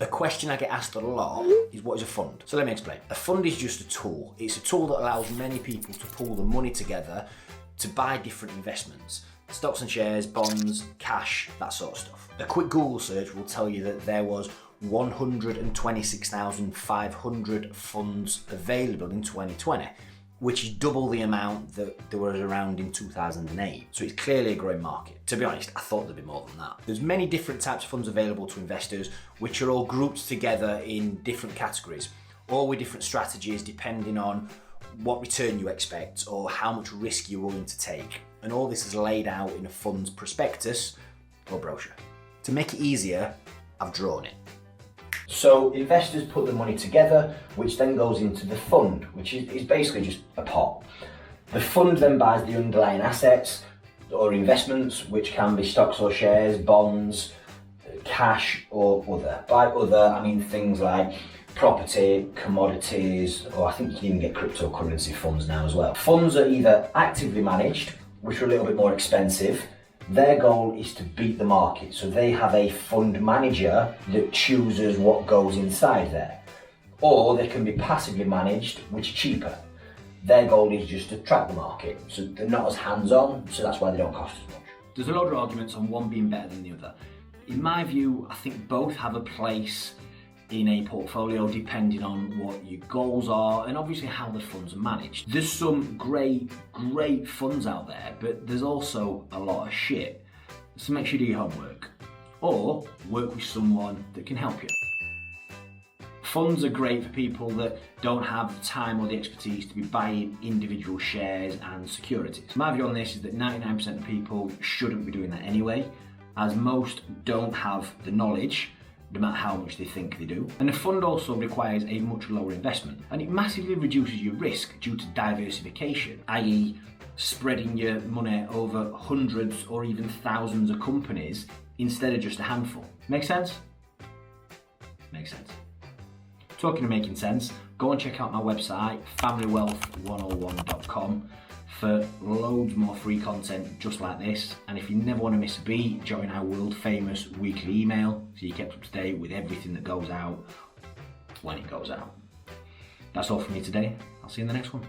A question I get asked a lot is, what is a fund? So let me explain. A fund is just a tool. It's a tool that allows many people to pool the money together to buy different investments. Stocks and shares, bonds, cash, that sort of stuff. A quick Google search will tell you that there was 126,500 funds available in 2020, which is double the amount that there was around in 2008. So it's clearly a growing market. To be honest, I thought there'd be more than that. There's many different types of funds available to investors, which are all grouped together in different categories, all with different strategies depending on what return you expect or how much risk you're willing to take. And all this is laid out in a fund's prospectus or brochure. To make it easier, I've drawn it. So investors put the money together, which then goes into the fund, which is basically just a pot. The fund then buys the underlying assets or investments, which can be stocks or shares, bonds, cash or other. By other, I mean things like property, commodities, or I think you can even get cryptocurrency funds now as well. Funds are either actively managed, which are a little bit more expensive. Their goal is to beat the market, so they have a fund manager that chooses what goes inside there. Or they can be passively managed, which are cheaper. Their goal is just to track the market, so they're not as hands-on, so that's why they don't cost as much. There's a lot of arguments on one being better than the other. In my view, I think both have a place in a portfolio depending on what your goals are and obviously how the funds are managed. There's some great funds out there, but there's also a lot of shit. So make sure you do your homework or work with someone that can help you. Funds are great for people that don't have the time or the expertise to be buying individual shares and securities. My view on this is that 99% of people shouldn't be doing that anyway, as most don't have the knowledge no matter how much they think they do. And a fund also requires a much lower investment, and it massively reduces your risk due to diversification, i.e. spreading your money over hundreds or even thousands of companies instead of just a handful. Make sense? Makes sense. Talking of making sense, go and check out my website, familywealth101.com, for loads more free content just like this. And if you never want to miss a beat, join our world famous weekly email so you're kept up to date with everything that goes out when it goes out. That's all from me today. I'll see you in the next one.